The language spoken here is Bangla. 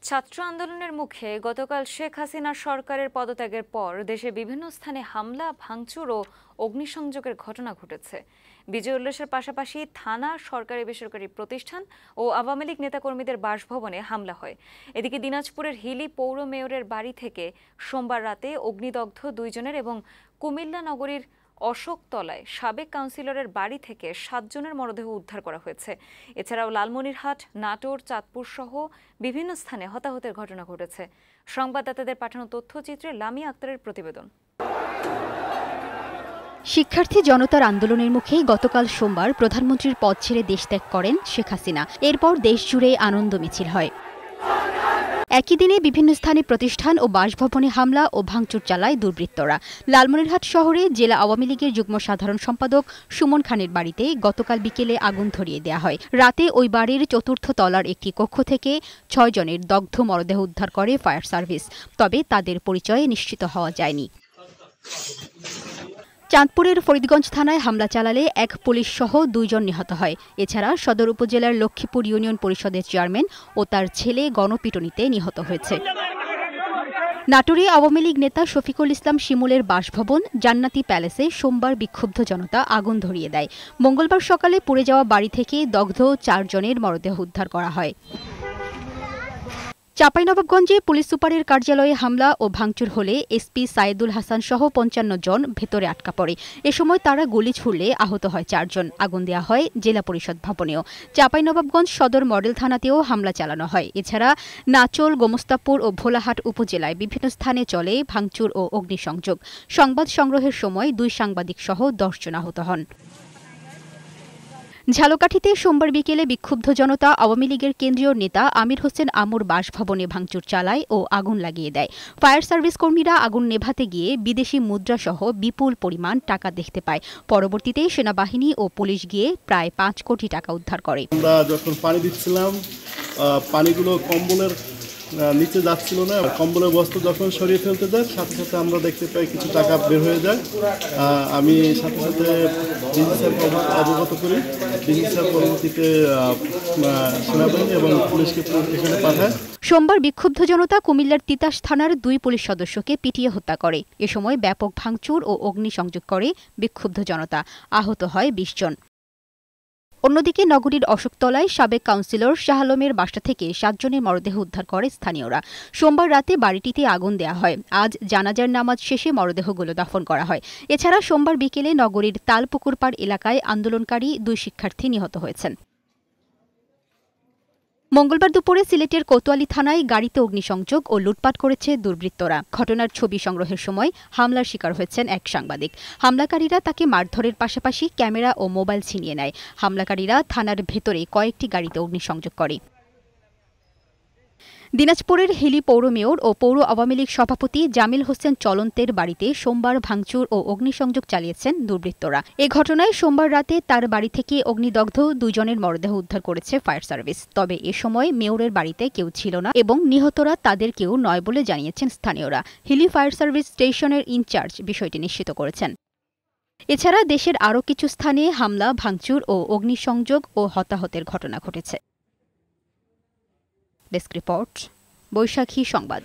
ছাত্র আন্দোলনের মুখে গতকাল শেখ হাসিনার সরকারের পদত্যাগের পর দেশে বিভিন্ন স্থানে হামলা, ভাঙচুর ও অগ্নিসংযোগের ঘটনা ঘটেছে। বিজয় উল্লাসের পাশাপাশি থানা, সরকারি বেসরকারি প্রতিষ্ঠান ও আওয়ামী লীগ নেতাকর্মীদের বাসভবনে হামলা হয়। এদিকে দিনাজপুরের হিলি পৌর মেয়রের বাড়ি থেকে সোমবার রাতে অগ্নিদগ্ধ 2 জনের এবং কুমিল্লা নগরীর অশোকতলায় সাবেক কাউন্সিলরের বাড়ি থেকে 7 জনের মরদেহ উদ্ধার করা হয়েছে। এছাড়াও লালমনিরহাট, নাটোর, চাঁদপুর সহ বিভিন্ন স্থানে হতাহতের ঘটনা ঘটেছে। সংবাদদাতাদের পাঠানো তথ্যচিত্রে লামিয়া আক্তারের প্রতিবেদন। শিক্ষার্থী জনতার আন্দোলনের মুখে গতকাল সোমবার প্রধানমন্ত্রীর পদ ছেড়ে দেশ ত্যাগ করেন শেখ হাসিনা। এরপর দেশজুড়ে আনন্দ মিছিল হয়। একই দিনে বিভিন্ন স্থানে প্রতিষ্ঠান ও বাসভবনে হামলা ও ভাঙচুর চালায় দুর্বৃত্তরা। লালমনিরহাট শহরে জেলা আওয়ামী লীগের যুগ্ম সাধারণ সম্পাদক সুমন খানের বাড়িতে গতকাল বিকেলে আগুন ধরিয়ে দেওয়া হয়। রাতে ওই বাড়ির 4র্থ তলার একটি কক্ষ থেকে 6 জনের দগ্ধ মরদেহ উদ্ধার করে ফায়ার সার্ভিস। তবে তাদের পরিচয় নিশ্চিত হওয়া যায়নি। চাঁদপুরের ফরিদগঞ্জ থানায় হামলা চালালে এক পুলিশ সহ 2 জন নিহত হয়। এছাড়া সদর উপজেলার লক্ষ্মীপুর ইউনিয়ন পরিষদের চেয়ারম্যান ও তার ছেলে গণপিটুনিতে নিহত হয়েছে। নাটোরে আওয়ামী লীগ নেতা শফিকুল ইসলাম শিমুলের বাসভবন জান্নাতি প্যালেসে সোমবার বিক্ষুব্ধ জনতা আগুন ধরিয়ে দেয়। মঙ্গলবার সকালে পুড়ে যাওয়া বাড়ি থেকে দগ্ধ 4 জনের মরদেহ উদ্ধার করা হয়। চাঁপাইনবাবগঞ্জে পুলিশ সুপারের কার্যালয়ে হামলা ও ভাঙচুর হলে এসপি সাইদুল হাসান সহ 55 জন ভেতরে আটকা পড়ে। এ সময় তারা গুলি ছুড়লে আহত হয় 4 জন। আগুন দেওয়া হয় জেলা পরিষদ ভবনেও। চাঁপাইনবাবগঞ্জ সদর মডেল থানাতেও হামলা চালানো হয়। এছাড়া নাচল, গোমস্তাপুর ও ভোলাহাট উপজেলায় বিভিন্ন স্থানে চলে ভাঙচুর ও অগ্নিসংযোগ। সংবাদ সংগ্রহের সময় 2 সাংবাদিক সহ 10 জন আহত হন। ঝালকাঠিতে সোমবার বিকেলে বিক্ষুব্ধ জনতা আওয়ামী লীগের কেন্দ্রীয় নেতা আমির হোসেন আমুর বাসভবনে ভাঙচুর চালায় ও আগুন লাগিয়ে দেয়। ফায়ার সার্ভিস কর্মীরা আগুন নেভাতে গিয়ে বিদেশি মুদ্রাসহ বিপুল পরিমাণ টাকা দেখতে পায়। পরবর্তীতে সেনাবাহিনী ও পুলিশ গিয়ে প্রায় 5 কোটি টাকা উদ্ধার করে। আমরা যখন পানি দিচ্ছিলাম, পানিগুলো কম্বলের নিচে যাচ্ছিল না। কম্বলের বস্তা যখন সরিয়ে ফেলতে যায়, সাথে সাথে আমরা দেখতে পাই কিছু টাকা বের হয়ে যায়। আমি সাথে সাথে ডিসি স্যারকে অবগত করি। ডিসি স্যার পরবর্তীতে সেনাবাহিনী এবং পুলিশকে এখানে পাঠায়। সোমবার বিক্ষুব্ধ জনতা কুমিল্লার তিতাস থানার 2 পুলিশ সদস্যকে পিটিয়ে হত্যা করে। এ সময় ব্যাপক ভাঙচুর ও অগ্নিসংযোগ করে বিক্ষুব্ধ জনতা। আহত হয় 20 জন। অন্যদিকে নগরীর অশোকতলায় সাবেক কাউন্সিলর শাহ আলমের বাসা থেকে 7 জনের মরদেহ উদ্ধার করে স্থানীয়রা। সোমবার রাতে বাড়িটিতে আগুন দেওয়া হয়। আজ জানাজার নামাজ শেষে মরদেহগুলো দাফন করা হয়। এছাড়া সোমবার বিকেলে নগরীর তালপুকুরপাড় এলাকায় আন্দোলনকারী 2 শিক্ষার্থী নিহত হয়েছেন। মঙ্গলবার দুপুরে সিলেটের কোতোয়ালি থানায় গাড়িতে অগ্নিসংযোগ ও লুটপাট করেছে দুর্বৃত্তরা। ঘটনার ছবি সংগ্রহের সময় হামলার শিকার হয়েছেন এক সাংবাদিক। হামলাকারীরা তাকে মারধরের পাশাপাশি ক্যামেরা ও মোবাইল ছিনিয়ে নেয়। হামলাকারীরা থানার ভেতরে কয়েকটি গাড়িতে অগ্নিসংযোগ করে। দিনাজপুরের হিলি পৌর মেয়র ও পৌর আওয়ামী লীগ সভাপতি জামিল হোসেন চলন্তের বাড়িতে সোমবার ভাঙচুর ও অগ্নিসংযোগ চালিয়েছেন দুর্বৃত্তরা। এ ঘটনায় সোমবার রাতে তার বাড়ি থেকে অগ্নিদগ্ধ 2 জনের মরদেহ উদ্ধার করেছে ফায়ার সার্ভিস। তবে এ সময় মেয়রের বাড়িতে কেউ ছিল না এবং নিহতরা তাদের কেউ নয় বলে জানিয়েছেন স্থানীয়রা। হিলি ফায়ার সার্ভিস স্টেশনের ইনচার্জ বিষয়টি নিশ্চিত করেছেন। এছাড়া দেশের আরও কিছু স্থানে হামলা, ভাঙচুর ও অগ্নিসংযোগ ও হতাহতের ঘটনা ঘটেছে। ডেস্ক রিপোর্ট, বৈশাখী সংবাদ।